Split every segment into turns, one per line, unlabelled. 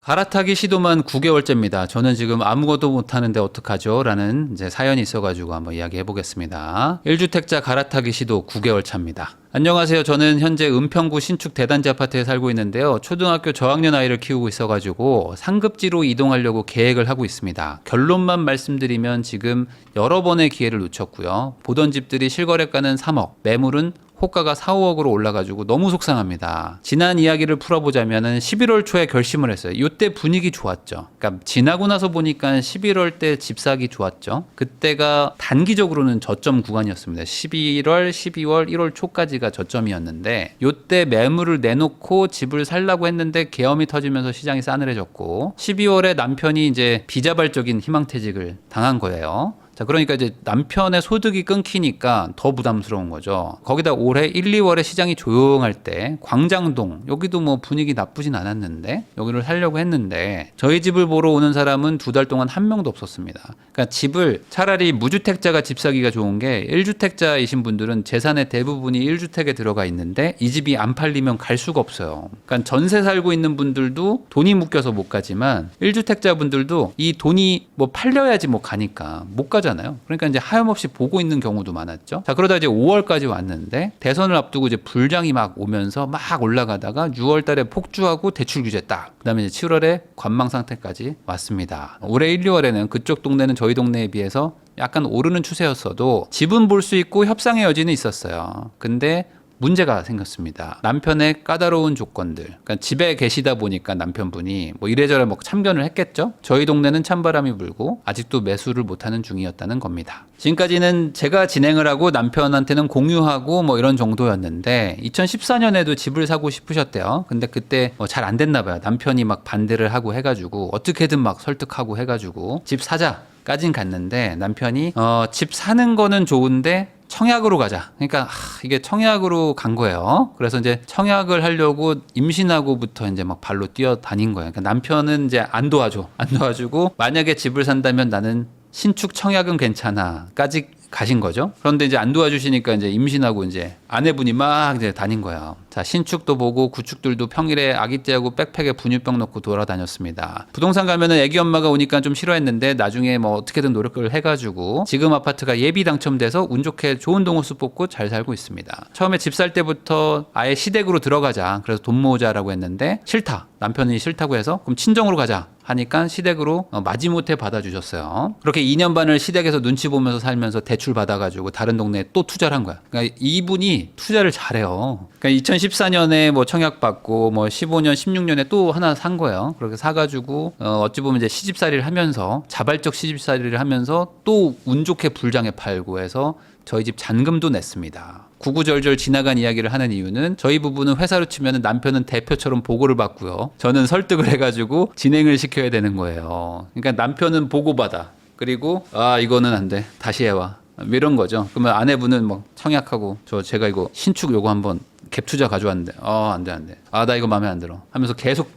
갈아타기 시도만 9개월째입니다. 저는 지금 아무것도 못하는데 어떡하죠? 라는 이제 사연이 있어가지고 한번 이야기해 보겠습니다. 1주택자 갈아타기 시도 9개월 차입니다. 안녕하세요. 저는 현재 은평구 신축 대단지 아파트에 살고 있는데요. 초등학교 저학년 아이를 키우고 있어가지고 상급지로 이동하려고 계획을 하고 있습니다. 결론만 말씀드리면 지금 여러 번의 기회를 놓쳤고요. 보던 집들이 실거래가는 3억, 매물은 호가가 4, 5억으로 올라가지고 너무 속상합니다. 지난 이야기를 풀어보자면은 11월 초에 결심을 했어요. 이때 분위기 좋았죠. 그러니까 지나고 나서 보니까 11월 때 집 사기 좋았죠. 그때가 단기적으로는 저점 구간이었습니다. 11월, 12월, 1월 초까지가 저점이었는데 이때 매물을 내놓고 집을 살려고 했는데 계엄이 터지면서 시장이 싸늘해졌고 12월에 남편이 이제 비자발적인 희망퇴직을 당한 거예요. 자, 그러니까 이제 남편의 소득이 끊기니까 더 부담스러운 거죠. 거기다 올해 1, 2월에 시장이 조용할 때 광장동, 여기도 뭐 분위기 나쁘진 않았는데 여기를 살려고 했는데 저희 집을 보러 오는 사람은 2달 동안 한 명도 없었습니다. 그러니까 집을 차라리 무주택자가 집 사기가 좋은 게 1주택자이신 분들은 재산의 대부분이 1주택에 들어가 있는데 이 집이 안 팔리면 갈 수가 없어요. 그러니까 전세 살고 있는 분들도 돈이 묶여서 못 가지만 1주택자 분들도 이 돈이 뭐 팔려야지 뭐 가니까 못 가죠. 그러니까 이제 하염없이 보고 있는 경우도 많았죠. 자, 그러다 이제 5월까지 왔는데 대선을 앞두고 이제 불장이 막 오면서 막 올라가다가 6월 달에 폭주하고 대출 규제 딱. 그다음에 이제 7월에 관망 상태까지 왔습니다. 올해 1, 2월에는 그쪽 동네는 저희 동네에 비해서 약간 오르는 추세였어도 집은 볼 수 있고 협상의 여지는 있었어요. 근데 문제가 생겼습니다. 남편의 까다로운 조건들. 그러니까 집에 계시다 보니까 남편분이 뭐 이래저래 뭐 참견을 했겠죠. 저희 동네는 찬바람이 불고 아직도 매수를 못하는 중이었다는 겁니다. 지금까지는 제가 진행을 하고 남편한테는 공유하고 뭐 이런 정도였는데 2014년에도 집을 사고 싶으셨대요. 근데 그때 뭐 잘 안 됐나 봐요. 남편이 막 반대를 하고 해가지고 어떻게든 막 설득하고 해가지고 집 사자까진 갔는데 남편이 집 사는 거는 좋은데 청약으로 가자. 그러니까 이게 청약으로 간 거예요. 그래서 이제 청약을 하려고 임신하고부터 이제 막 발로 뛰어다닌 거예요. 그러니까 남편은 이제 안 도와주고 만약에 집을 산다면 나는 신축 청약은 괜찮아까지 가신 거죠. 그런데 이제 안 도와주시니까 이제 임신하고 이제 아내분이 막 이제 다닌 거예요. 자, 신축도 보고 구축들도 평일에 아기띠하고 백팩에 분유병 넣고 돌아다녔습니다. 부동산 가면은 애기 엄마가 오니까 좀 싫어했는데 나중에 뭐 어떻게든 노력을 해가지고 지금 아파트가 예비 당첨돼서 운 좋게 좋은 동호수 뽑고 잘 살고 있습니다. 처음에 집 살 때부터 아예 시댁으로 들어가자. 그래서 돈 모으자라고 했는데 싫다. 남편이 싫다고 해서 그럼 친정으로 가자. 하니까 시댁으로 마지못해 받아주셨어요. 그렇게 2년 반을 시댁에서 눈치 보면서 살면서 대출 받아가지고 다른 동네에 또 투자를 한 거야. 그러니까 이분이 투자를 잘해요. 그러니까 2014년에 뭐 청약 받고 뭐 15년, 16년에 또 하나 산 거예요. 그렇게 사가지고 어찌 보면 이제 시집살이를 하면서 자발적 시집살이를 하면서 또 운 좋게 불장에 팔고 해서 저희 집 잔금도 냈습니다. 구구절절 지나간 이야기를 하는 이유는 저희 부부는 회사로 치면 남편은 대표처럼 보고를 받고요. 저는 설득을 해가지고 진행을 시켜야 되는 거예요. 그러니까 남편은 보고받아. 그리고 이거는 안 돼. 다시 해와. 이런 거죠. 그러면 아내분은 뭐 청약하고 제가 이거 신축 요거 한번 갭 투자 가져왔는데 안 돼. 나 이거 마음에 안 들어. 하면서 계속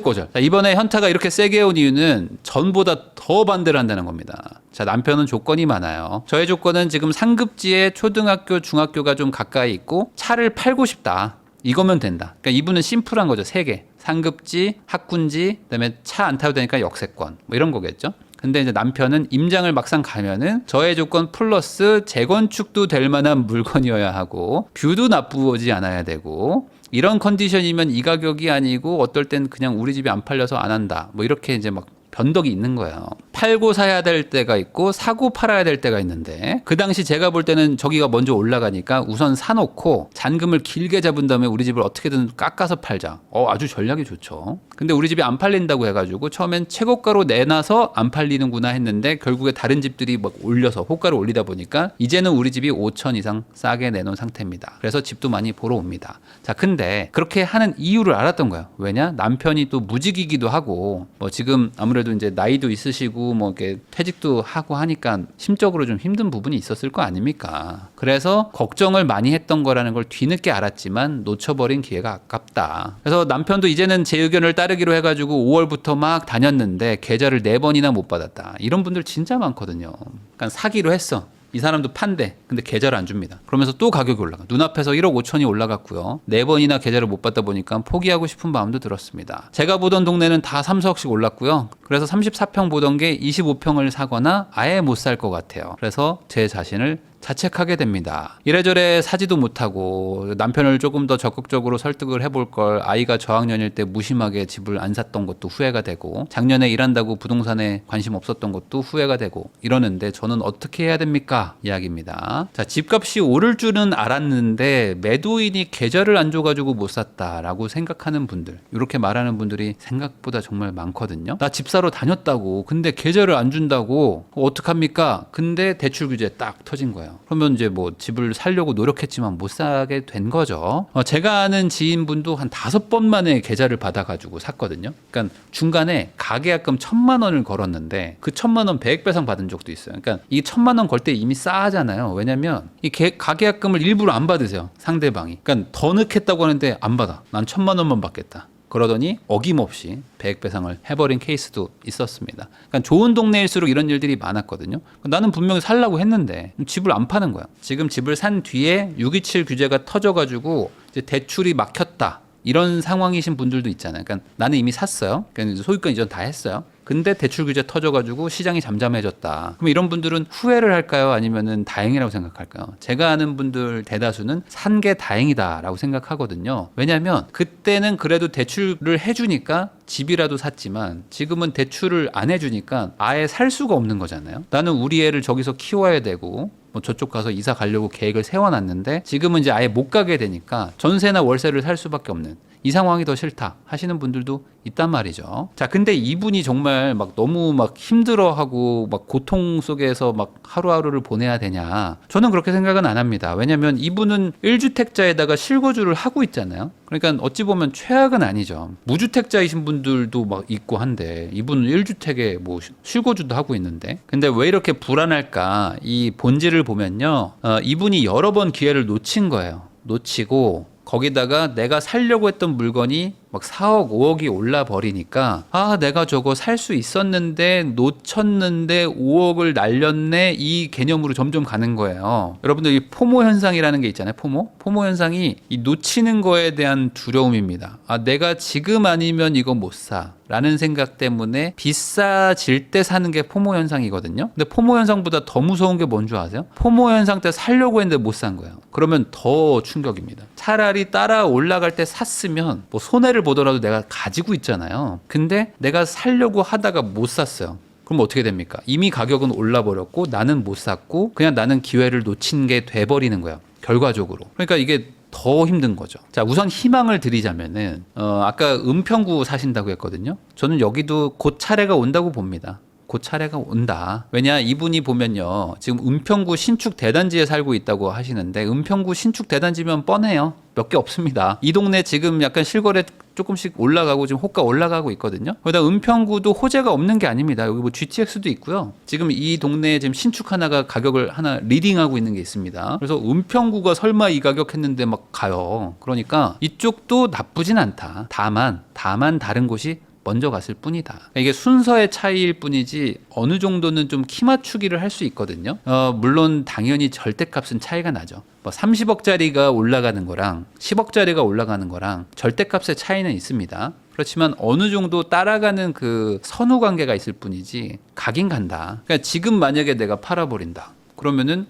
거절. 자, 이번에 현타가 이렇게 세게 온 이유는 전보다 더 반대를 한다는 겁니다. 자, 남편은 조건이 많아요. 저의 조건은 지금 상급지에 초등학교, 중학교가 좀 가까이 있고 차를 팔고 싶다. 이거면 된다. 그러니까 이분은 심플한 거죠. 3개. 상급지, 학군지, 그다음에 차 안 타도 되니까 역세권. 뭐 이런 거겠죠. 근데 이제 남편은 임장을 막상 가면은 저의 조건 플러스 재건축도 될 만한 물건이어야 하고 뷰도 나쁘지 않아야 되고 이런 컨디션이면 이 가격이 아니고 어떨 땐 그냥 우리 집이 안 팔려서 안 한다. 뭐 이렇게 이제 막 변덕이 있는 거예요. 팔고 사야 될 때가 있고 사고 팔아야 될 때가 있는데 그 당시 제가 볼 때는 저기가 먼저 올라가니까 우선 사놓고 잔금을 길게 잡은 다음에 우리 집을 어떻게든 깎아서 팔자. 아주 전략이 좋죠. 근데 우리 집이 안 팔린다고 해가지고 처음엔 최고가로 내놔서 안 팔리는구나 했는데 결국에 다른 집들이 막 올려서 호가를 올리다 보니까 이제는 우리 집이 5천 이상 싸게 내놓은 상태입니다. 그래서 집도 많이 보러 옵니다. 자, 근데 그렇게 하는 이유를 알았던 거예요. 왜냐? 남편이 또 무직이기도 하고 뭐 지금 아무래도 이제 나이도 있으시고 뭐 이렇게 퇴직도 하고 하니까 심적으로 좀 힘든 부분이 있었을 거 아닙니까? 그래서 걱정을 많이 했던 거라는 걸 뒤늦게 알았지만 놓쳐버린 기회가 아깝다. 그래서 남편도 이제는 제 의견을 따르기로 해가지고 5월부터 막 다녔는데 계좌를 4번이나 못 받았다. 이런 분들 진짜 많거든요. 그러니까 사기로 했어. 이 사람도 판대. 근데 계좌를 안 줍니다. 그러면서 또 가격이 올라가. 눈앞에서 1억 5천이 올라갔고요. 4번이나 계좌를 못 받다 보니까 포기하고 싶은 마음도 들었습니다. 제가 보던 동네는 다 3, 4억씩 올랐고요. 그래서 34평 보던 게 25평을 사거나 아예 못 살 것 같아요. 그래서 제 자신을 자책하게 됩니다. 이래저래 사지도 못하고 남편을 조금 더 적극적으로 설득을 해볼 걸, 아이가 저학년일 때 무심하게 집을 안 샀던 것도 후회가 되고, 작년에 일한다고 부동산에 관심 없었던 것도 후회가 되고 이러는데 저는 어떻게 해야 됩니까? 이야기입니다. 자, 집값이 오를 줄은 알았는데 매도인이 계좌를 안 줘가지고 못 샀다라고 생각하는 분들, 이렇게 말하는 분들이 생각보다 정말 많거든요. 나 집 사러 다녔다고, 근데 계좌를 안 준다고, 어떡합니까? 근데 대출 규제 딱 터진 거예요. 그러면 이제 뭐 집을 사려고 노력했지만 못 사게 된 거죠. 제가 아는 지인분도 한 5번 만에 계좌를 받아가지고 샀거든요. 그러니까 중간에 가계약금 1,000만 원을 걸었는데 그 1,000만 원 배액 배상 받은 적도 있어요. 그러니까 이 1,000만 원 걸 때 이미 싸잖아요. 왜냐면 이 가계약금을 일부러 안 받으세요, 상대방이. 그러니까 더 넣겠다고 하는데 안 받아. 난 1,000만 원만 받겠다. 그러더니 어김없이 배액 배상을 해버린 케이스도 있었습니다. 그러니까 좋은 동네일수록 이런 일들이 많았거든요. 나는 분명히 살라고 했는데 집을 안 파는 거야. 지금 집을 산 뒤에 627 규제가 터져가지고 이제 대출이 막혔다, 이런 상황이신 분들도 있잖아요. 그러니까 나는 이미 샀어요. 그러니까 소유권 이전 다 했어요. 근데 대출 규제 터져가지고 시장이 잠잠해졌다. 그럼 이런 분들은 후회를 할까요? 아니면은 다행이라고 생각할까요? 제가 아는 분들 대다수는 산 게 다행이다라고 생각하거든요. 왜냐하면 그때는 그래도 대출을 해주니까 집이라도 샀지만 지금은 대출을 안 해주니까 아예 살 수가 없는 거잖아요. 나는 우리 애를 저기서 키워야 되고 뭐 저쪽 가서 이사 가려고 계획을 세워놨는데 지금은 이제 아예 못 가게 되니까 전세나 월세를 살 수밖에 없는 이 상황이 더 싫다 하시는 분들도 있단 말이죠. 자, 근데 이분이 정말 막 너무 막 힘들어하고 막 고통 속에서 막 하루하루를 보내야 되냐? 저는 그렇게 생각은 안 합니다. 왜냐면 이분은 1주택자에다가 실거주를 하고 있잖아요. 그러니까 어찌 보면 최악은 아니죠. 무주택자이신 분들도 막 있고 한데 이분은 1주택에 뭐 실거주도 하고 있는데, 근데 왜 이렇게 불안할까? 이 본질을 보면요, 이분이 여러 번 기회를 놓친 거예요. 놓치고 거기다가 내가 살려고 했던 물건이 막 4억, 5억이 올라 버리니까 내가 저거 살 수 있었는데 놓쳤는데 5억을 날렸네, 이 개념으로 점점 가는 거예요. 여러분들 이 포모 현상이라는 게 있잖아요. 포모 현상이 이 놓치는 거에 대한 두려움입니다. 내가 지금 아니면 이거 못 사 라는 생각 때문에 비싸질 때 사는 게 포모 현상이거든요. 근데 포모 현상보다 더 무서운 게 뭔 줄 아세요? 포모 현상 때 살려고 했는데 못 산 거예요. 그러면 더 충격입니다. 차라리 따라 올라갈 때 샀으면 뭐 손해를 보더라도 내가 가지고 있잖아요. 근데 내가 살려고 하다가 못 샀어요. 그럼 어떻게 됩니까? 이미 가격은 올라버렸고 나는 못 샀고 그냥 나는 기회를 놓친 게 돼버리는 거예요, 결과적으로. 그러니까 이게 더 힘든 거죠. 자, 우선 희망을 드리자면은 아까 은평구 사신다고 했거든요. 저는 여기도 곧 차례가 온다고 봅니다. 곧 차례가 온다. 왜냐, 이분이 보면요, 지금 은평구 신축 대단지에 살고 있다고 하시는데 은평구 신축 대단지면 뻔해요. 몇 개 없습니다. 이 동네 지금 약간 실거래 조금씩 올라가고 지금 호가 올라가고 있거든요. 거기다 은평구도 호재가 없는 게 아닙니다. 여기 뭐 GTX도 있고요. 지금 이 동네에 지금 신축 하나가 가격을 하나 리딩하고 있는 게 있습니다. 그래서 은평구가 설마 이 가격 했는데 막 가요. 그러니까 이쪽도 나쁘진 않다. 다만 다른 곳이 먼저 갔을 뿐이다. 이게 순서의 차이일 뿐이지 어느 정도는 좀 키 맞추기를 할 수 있거든요. 물론 당연히 절대값은 차이가 나죠. 뭐 30억짜리가 올라가는 거랑 10억짜리가 올라가는 거랑 절대값의 차이는 있습니다. 그렇지만 어느 정도 따라가는 그 선후 관계가 있을 뿐이지 가긴 간다. 그러니까 지금 만약에 내가 팔아버린다, 그러면은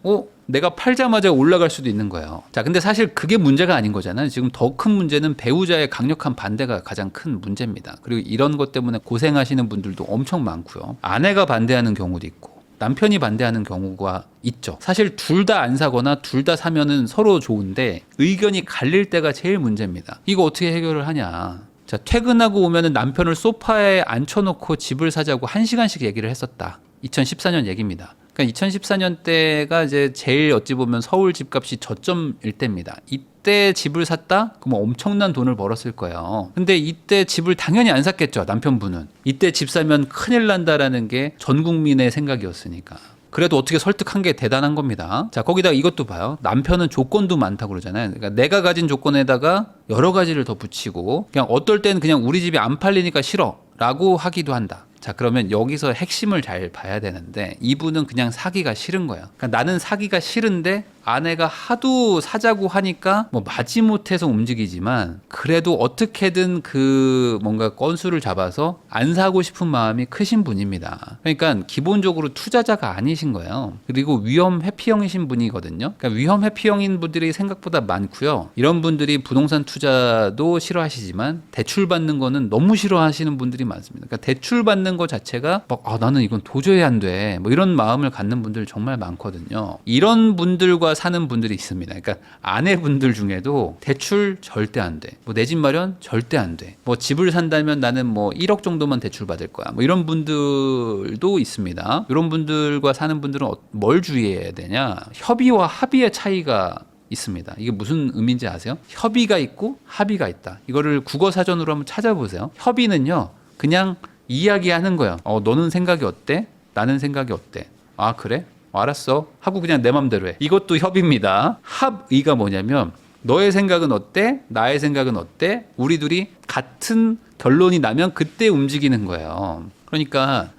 내가 팔자마자 올라갈 수도 있는 거예요. 자, 근데 사실 그게 문제가 아닌 거잖아요. 지금 더 큰 문제는 배우자의 강력한 반대가 가장 큰 문제입니다. 그리고 이런 것 때문에 고생하시는 분들도 엄청 많고요. 아내가 반대하는 경우도 있고 남편이 반대하는 경우가 있죠. 사실 둘 다 안 사거나 둘 다 사면은 서로 좋은데 의견이 갈릴 때가 제일 문제입니다. 이거 어떻게 해결을 하냐. 자, 퇴근하고 오면은 남편을 소파에 앉혀놓고 집을 사자고 1시간씩 얘기를 했었다. 2014년 얘기입니다. 그러니까 2014년 때가 이제 제일 어찌 보면 서울 집값이 저점일 때입니다. 이때 집을 샀다? 그럼 엄청난 돈을 벌었을 거예요. 근데 이때 집을 당연히 안 샀겠죠, 남편분은. 이때 집 사면 큰일 난다라는 게 전 국민의 생각이었으니까. 그래도 어떻게 설득한 게 대단한 겁니다. 자, 거기다가 이것도 봐요. 남편은 조건도 많다고 그러잖아요. 그러니까 내가 가진 조건에다가 여러 가지를 더 붙이고 그냥 어떨 때는 그냥 우리 집이 안 팔리니까 싫어 라고 하기도 한다. 자, 그러면 여기서 핵심을 잘 봐야 되는데 이분은 그냥 사기가 싫은 거예요. 그러니까 나는 사기가 싫은데 아내가 하도 사자고 하니까 뭐 마지못해서 움직이지만 그래도 어떻게든 그 뭔가 건수를 잡아서 안 사고 싶은 마음이 크신 분입니다. 그러니까 기본적으로 투자자가 아니신 거예요. 그리고 위험 회피형이신 분이거든요. 그러니까 위험 회피형인 분들이 생각보다 많고요. 이런 분들이 부동산 투자도 싫어하시지만 대출 받는 거는 너무 싫어하시는 분들이 많습니다. 그러니까 대출 받는 거 자체가 막 나는 이건 도저히 안 돼. 뭐 이런 마음을 갖는 분들 정말 많거든요. 이런 분들과 사는 분들이 있습니다. 그러니까 아내분들 중에도 대출 절대 안 돼. 뭐 내 집 마련 절대 안 돼. 뭐 집을 산다면 나는 뭐 1억 정도만 대출 받을 거야. 뭐 이런 분들도 있습니다. 이런 분들과 사는 분들은 뭘 주의해야 되냐? 협의와 합의의 차이가 있습니다. 이게 무슨 의미인지 아세요? 협의가 있고 합의가 있다. 이거를 국어 사전으로 한번 찾아보세요. 협의는요, 그냥 이야기하는 거예요. 너는 생각이 어때? 나는 생각이 어때? 아, 그래? 알았어. 하고 그냥 내 맘대로 해. 이것도 협의입니다. 합의가 뭐냐면 너의 생각은 어때? 나의 생각은 어때? 우리 둘이 같은 결론이 나면 그때 움직이는 거예요. 그러니까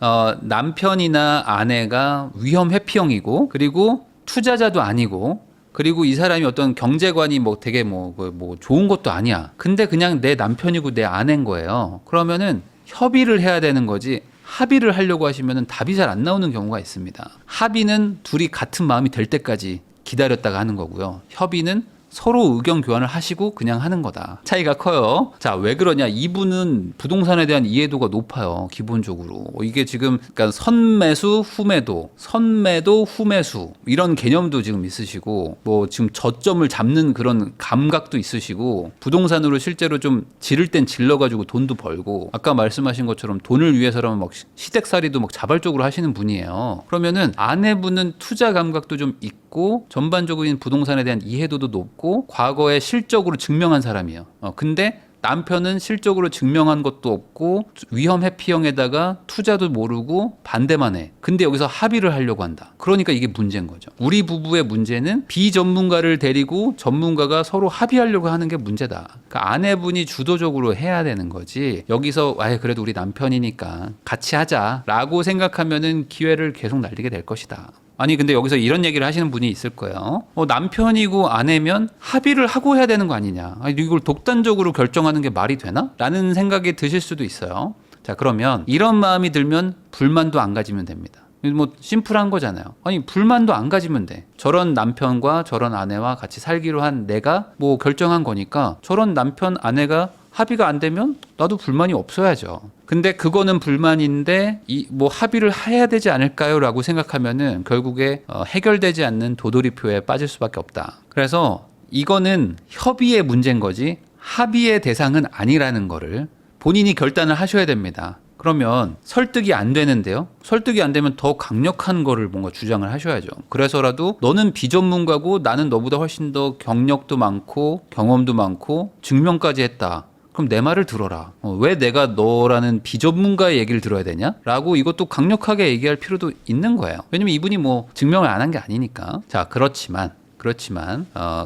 남편이나 아내가 위험 회피형이고 그리고 투자자도 아니고 그리고 이 사람이 어떤 경제관이 뭐 되게 뭐 좋은 것도 아니야. 근데 그냥 내 남편이고 내 아내인 거예요. 그러면은 협의를 해야 되는 거지 합의를 하려고 하시면은 답이 잘 안 나오는 경우가 있습니다. 합의는 둘이 같은 마음이 될 때까지 기다렸다가 하는 거고요. 협의는 서로 의견 교환을 하시고 그냥 하는 거다. 차이가 커요. 자, 왜 그러냐? 이분은 부동산에 대한 이해도가 높아요. 기본적으로. 이게 지금 그러니까 선매수, 후매도, 선매도, 후매수 이런 개념도 지금 있으시고 뭐 지금 저점을 잡는 그런 감각도 있으시고 부동산으로 실제로 좀 지를 땐 질러가지고 돈도 벌고 아까 말씀하신 것처럼 돈을 위해서라면 막 시댁살이도 막 자발적으로 하시는 분이에요. 그러면은 아내분은 투자 감각도 좀 있고 전반적인 부동산에 대한 이해도도 높고 과거에 실적으로 증명한 사람이에요. 근데 남편은 실적으로 증명한 것도 없고 위험 회피형에다가 투자도 모르고 반대만 해. 근데 여기서 합의를 하려고 한다. 그러니까 이게 문제인 거죠. 우리 부부의 문제는 비전문가를 데리고 전문가가 서로 합의하려고 하는 게 문제다. 그러니까 아내분이 주도적으로 해야 되는 거지. 여기서 그래도 우리 남편이니까 같이 하자라고 생각하면은 기회를 계속 날리게 될 것이다. 아니 근데 여기서 이런 얘기를 하시는 분이 있을 거예요. 남편이고 아내면 합의를 하고 해야 되는 거 아니냐. 이걸 독단적으로 결정하는 게 말이 되나? 라는 생각이 드실 수도 있어요. 자, 그러면 이런 마음이 들면 불만도 안 가지면 됩니다. 뭐 심플한 거잖아요. 아니 불만도 안 가지면 돼. 저런 남편과 저런 아내와 같이 살기로 한 내가 뭐 결정한 거니까 저런 남편 아내가 합의가 안 되면 나도 불만이 없어야죠. 근데 그거는 불만인데 뭐 합의를 해야 되지 않을까요? 라고 생각하면은 결국에 해결되지 않는 도돌이표에 빠질 수밖에 없다. 그래서 이거는 협의의 문제인 거지 합의의 대상은 아니라는 거를 본인이 결단을 하셔야 됩니다. 그러면 설득이 안 되는데요. 설득이 안 되면 더 강력한 거를 뭔가 주장을 하셔야죠. 그래서라도 너는 비전문가고 나는 너보다 훨씬 더 경력도 많고 경험도 많고 증명까지 했다. 그럼 내 말을 들어라. 왜 내가 너라는 비전문가의 얘기를 들어야 되냐? 라고 이것도 강력하게 얘기할 필요도 있는 거예요. 왜냐면 이분이 뭐 증명을 안 한 게 아니니까. 자, 그렇지만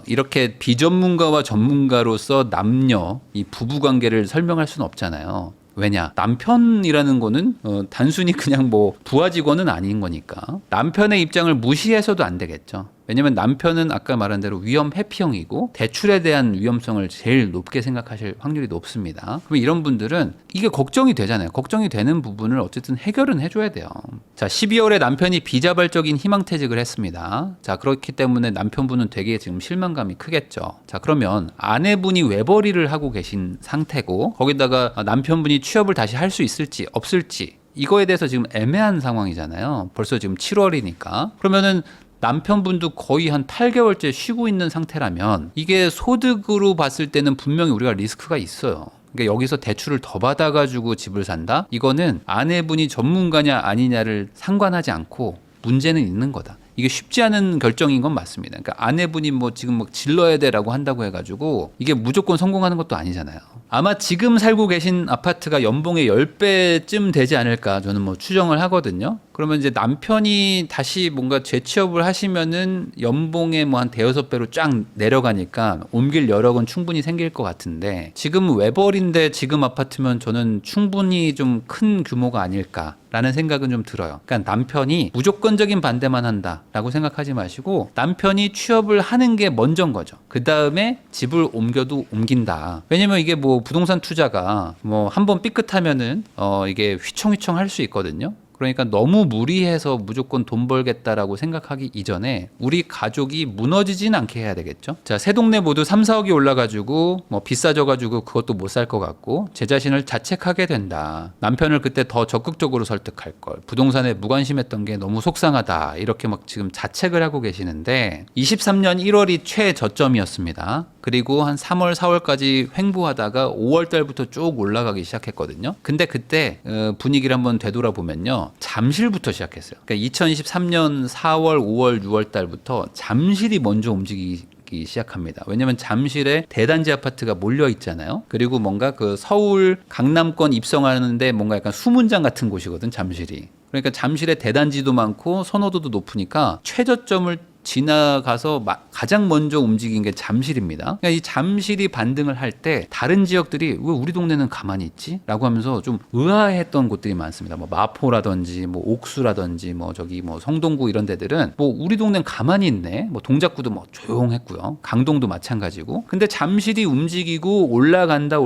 이렇게 비전문가와 전문가로서 남녀 이 부부 관계를 설명할 수는 없잖아요. 왜냐? 남편이라는 거는 단순히 그냥 뭐 부하 직원은 아닌 거니까 남편의 입장을 무시해서도 안 되겠죠. 왜냐면 남편은 아까 말한 대로 위험 회피형이고 대출에 대한 위험성을 제일 높게 생각하실 확률이 높습니다. 그럼 이런 분들은 이게 걱정이 되잖아요. 걱정이 되는 부분을 어쨌든 해결은 해줘야 돼요. 자, 12월에 남편이 비자발적인 희망퇴직을 했습니다. 자, 그렇기 때문에 남편분은 되게 지금 실망감이 크겠죠. 자, 그러면 아내분이 외벌이를 하고 계신 상태고 거기다가 남편분이 취업을 다시 할 수 있을지 없을지 이거에 대해서 지금 애매한 상황이잖아요. 벌써 지금 7월이니까. 그러면은 남편분도 거의 한 8개월째 쉬고 있는 상태라면 이게 소득으로 봤을 때는 분명히 우리가 리스크가 있어요. 그러니까 여기서 대출을 더 받아가지고 집을 산다? 이거는 아내분이 전문가냐 아니냐를 상관하지 않고 문제는 있는 거다. 이게 쉽지 않은 결정인 건 맞습니다. 그러니까 아내분이 뭐 지금 막 질러야 돼라고 한다고 해가지고 이게 무조건 성공하는 것도 아니잖아요. 아마 지금 살고 계신 아파트가 연봉의 10배쯤 되지 않을까 저는 뭐 추정을 하거든요. 그러면 이제 남편이 다시 뭔가 재취업을 하시면은 연봉의 뭐 한 대여섯 배로 쫙 내려가니까 옮길 여력은 충분히 생길 것 같은데 지금 외벌인데 지금 아파트면 저는 충분히 좀 큰 규모가 아닐까라는 생각은 좀 들어요. 그러니까 남편이 무조건적인 반대만 한다라고 생각하지 마시고 남편이 취업을 하는 게 먼저인 거죠. 그 다음에 집을 옮겨도 옮긴다. 왜냐면 이게 뭐 부동산 투자가 뭐 한번 삐끗하면은 이게 휘청휘청 할 수 있거든요. 그러니까 너무 무리해서 무조건 돈 벌겠다라고 생각하기 이전에 우리 가족이 무너지진 않게 해야 되겠죠. 자, 새 동네 모두 3, 4억이 올라가지고 뭐 비싸져가지고 그것도 못 살 것 같고 제 자신을 자책하게 된다. 남편을 그때 더 적극적으로 설득할 걸. 부동산에 무관심했던 게 너무 속상하다. 이렇게 막 지금 자책을 하고 계시는데 23년 1월이 최저점이었습니다. 그리고 한 3월, 4월까지 횡보하다가 5월 달부터 쭉 올라가기 시작했거든요. 근데 그때 분위기를 한번 되돌아보면요. 잠실부터 시작했어요. 그러니까 2023년 4월, 5월, 6월 달부터 잠실이 먼저 움직이기 시작합니다. 왜냐면 잠실에 대단지 아파트가 몰려 있잖아요. 그리고 뭔가 그 서울 강남권 입성하는데 뭔가 약간 수문장 같은 곳이거든, 잠실이. 그러니까 잠실에 대단지도 많고 선호도도 높으니까 최저점을 지나가서 가장 먼저 움직인 게 잠실입니다. 그러니까 이 잠실이 반등을 할 때 다른 지역들이 왜 우리 동네는 가만히 있지? 라고 하면서 좀 의아했던 곳들이 많습니다. 뭐 마포라든지 뭐 옥수라든지 뭐 저기 뭐 성동구 이런 데들은 뭐 우리 동네는 가만히 있네. 뭐 동작구도 뭐 조용했고요. 강동도 마찬가지고. 근데 잠실이 움직이고 올라간다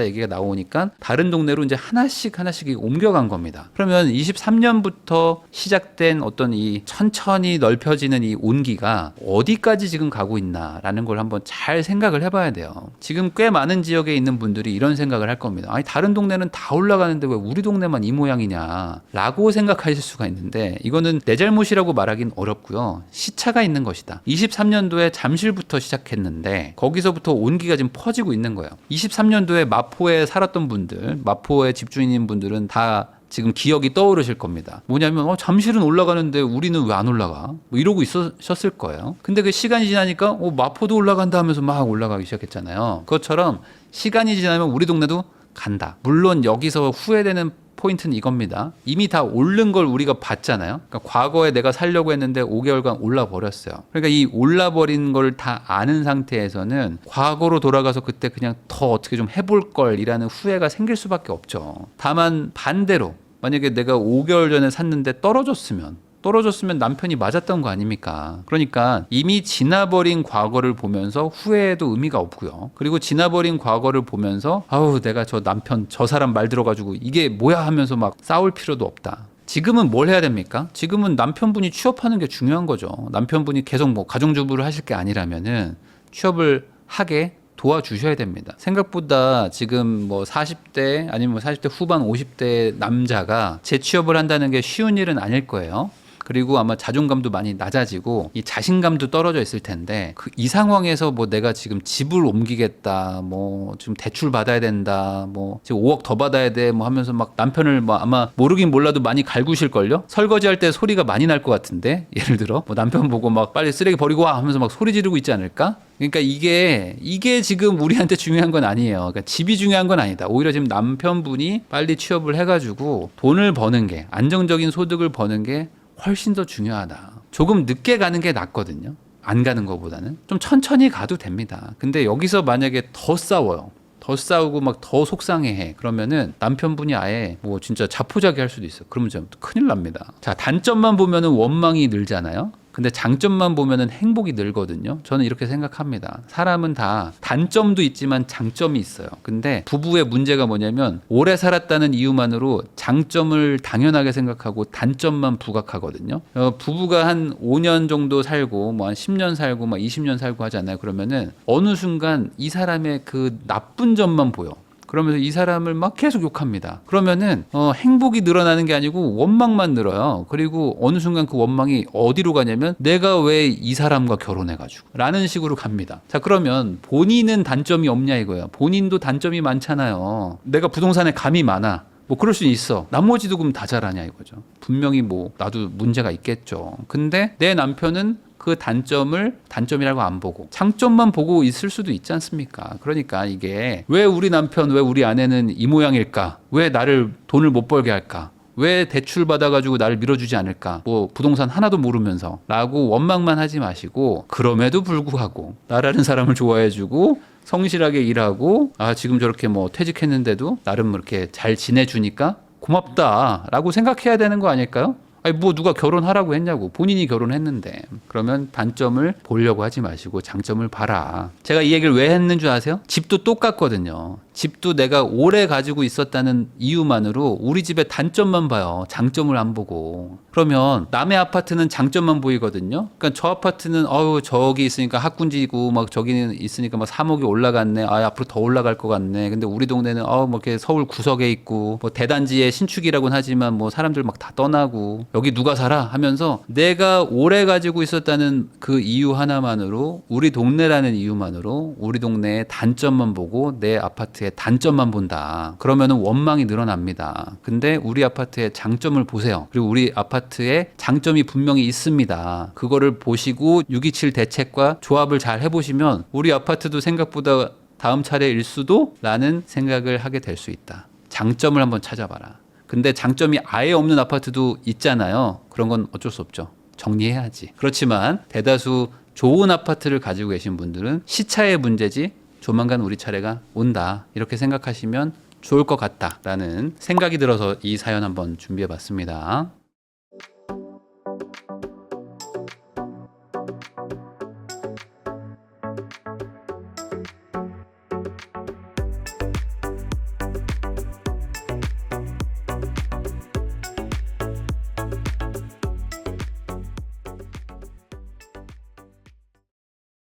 얘기가 나오니까 다른 동네로 이제 하나씩 옮겨간 겁니다. 그러면 23년부터 시작된 어떤 이 천천히 넓혀지는 이 온기가 어디까지 지금 가고 있나라는 걸 한번 잘 생각을 해봐야 돼요. 지금 꽤 많은 지역에 있는 분들이 이런 생각을 할 겁니다. 아니 다른 동네는 다 올라가는데 왜 우리 동네만 이 모양이냐라고 생각하실 수가 있는데 이거는 내 잘못이라고 말하긴 어렵고요. 시차가 있는 것이다. 23년도에 잠실부터 시작했는데 거기서부터 온기가 지금 퍼지고 있는 거예요. 23년도에 마포에 살았던 분들, 마포에 집주인인 분들은 다 지금 기억이 떠오르실 겁니다. 뭐냐면 잠실은 올라가는데 우리는 왜 안 올라가? 뭐 이러고 있으셨을 거예요. 근데 그 시간이 지나니까 마포도 올라간다 하면서 막 올라가기 시작했잖아요. 그것처럼 시간이 지나면 우리 동네도 간다. 물론 여기서 후회되는 포인트는 이겁니다. 이미 다 오른 걸 우리가 봤잖아요. 그러니까 과거에 내가 살려고 했는데 5개월간 올라버렸어요. 그러니까 이 올라버린 걸 다 아는 상태에서는 과거로 돌아가서 그때 그냥 더 어떻게 좀 해볼 걸이라는 후회가 생길 수밖에 없죠. 다만 반대로 만약에 내가 5개월 전에 샀는데 떨어졌으면 남편이 맞았던 거 아닙니까? 그러니까 이미 지나버린 과거를 보면서 후회해도 의미가 없고요. 그리고 지나버린 과거를 보면서 아우 내가 저 남편 저 사람 말 들어가지고 이게 뭐야 하면서 막 싸울 필요도 없다. 지금은 뭘 해야 됩니까? 지금은 남편분이 취업하는 게 중요한 거죠. 남편분이 계속 뭐 가정주부를 하실 게 아니라면은 취업을 하게 도와주셔야 됩니다. 생각보다 지금 뭐 40대 아니면 40대 후반 50대 남자가 재취업을 한다는 게 쉬운 일은 아닐 거예요. 그리고 아마 자존감도 많이 낮아지고 이 자신감도 떨어져 있을 텐데 이 상황에서 뭐 내가 지금 집을 옮기겠다 뭐 지금 대출 받아야 된다 뭐 지금 5억 더 받아야 돼 뭐 하면서 막 남편을 뭐 아마 모르긴 몰라도 많이 갈구실걸요. 설거지할 때 소리가 많이 날 것 같은데 예를 들어 뭐 남편 보고 막 빨리 쓰레기 버리고 와 하면서 막 소리 지르고 있지 않을까? 그러니까 이게 지금 우리한테 중요한 건 아니에요. 그러니까 집이 중요한 건 아니다. 오히려 지금 남편분이 빨리 취업을 해가지고 돈을 버는 게 안정적인 소득을 버는 게 훨씬 더 중요하다. 조금 늦게 가는 게 낫거든요. 안 가는 것보다는 좀 천천히 가도 됩니다. 근데 여기서 만약에 더 싸워요. 더 싸우고 막 더 속상해해. 그러면은 남편분이 아예 뭐 진짜 자포자기 할 수도 있어요. 그러면 좀 큰일 납니다. 자, 단점만 보면은 원망이 늘잖아요. 근데 장점만 보면은 행복이 늘거든요. 저는 이렇게 생각합니다. 사람은 다 단점도 있지만 장점이 있어요. 근데 부부의 문제가 뭐냐면 오래 살았다는 이유만으로 장점을 당연하게 생각하고 단점만 부각하거든요. 부부가 한 5년 정도 살고 뭐 한 10년 살고 뭐 20년 살고 하지 않나요? 그러면은 어느 순간 이 사람의 그 나쁜 점만 보여. 그러면서 이 사람을 막 계속 욕합니다. 그러면은 행복이 늘어나는 게 아니고 원망만 늘어요. 그리고 어느 순간 그 원망이 어디로 가냐면 내가 왜 이 사람과 결혼해가지고 라는 식으로 갑니다. 자, 그러면 본인은 단점이 없냐 이거예요. 본인도 단점이 많잖아요. 내가 부동산에 감이 많아. 뭐 그럴 수 있어. 나머지도 그럼 다 잘하냐 이거죠. 분명히 뭐 나도 문제가 있겠죠. 근데 내 남편은 그 단점이라고 안 보고 장점만 보고 있을 수도 있지 않습니까? 그러니까 이게 왜 우리 남편, 왜 우리 아내는 이 모양일까? 왜 나를 돈을 못 벌게 할까? 왜 대출 받아가지고 나를 밀어주지 않을까? 뭐 부동산 하나도 모르면서 라고 원망만 하지 마시고, 그럼에도 불구하고 나라는 사람을 좋아해주고 성실하게 일하고, 아 지금 저렇게 뭐 퇴직했는데도 나름 이렇게 잘 지내주니까 고맙다라고 생각해야 되는 거 아닐까요? 아니 뭐 누가 결혼하라고 했냐고, 본인이 결혼했는데. 그러면 단점을 보려고 하지 마시고 장점을 봐라. 제가 이 얘기를 왜 했는 줄 아세요? 집도 똑같거든요. 집도 내가 오래 가지고 있었다는 이유만으로 우리 집의 단점만 봐요. 장점을 안 보고. 그러면 남의 아파트는 장점만 보이거든요. 그러니까 저 아파트는 저기 있으니까 학군지고 막 저기는 있으니까 막 3억이 올라갔네. 아 앞으로 더 올라갈 것 같네. 근데 우리 동네는 뭐 이렇게 서울 구석에 있고 뭐 대단지의 신축이라고는 하지만 뭐 사람들 막 다 떠나고 여기 누가 살아 하면서 내가 오래 가지고 있었다는 그 이유 하나만으로, 우리 동네라는 이유만으로 우리 동네의 단점만 보고 내 아파트의 단점만 본다. 그러면은 원망이 늘어납니다. 근데 우리 아파트의 장점을 보세요. 그리고 우리 아파트에 장점이 분명히 있습니다. 그거를 보시고 627 대책과 조합을 잘 해보시면 우리 아파트도 생각보다 다음 차례일 수도 라는 생각을 하게 될 수 있다. 장점을 한번 찾아봐라. 근데 장점이 아예 없는 아파트도 있잖아요. 그런 건 어쩔 수 없죠. 정리해야지. 그렇지만 대다수 좋은 아파트를 가지고 계신 분들은 시차의 문제지 조만간 우리 차례가 온다. 이렇게 생각하시면 좋을 것 같다라는 생각이 들어서 이 사연 한번 준비해 봤습니다.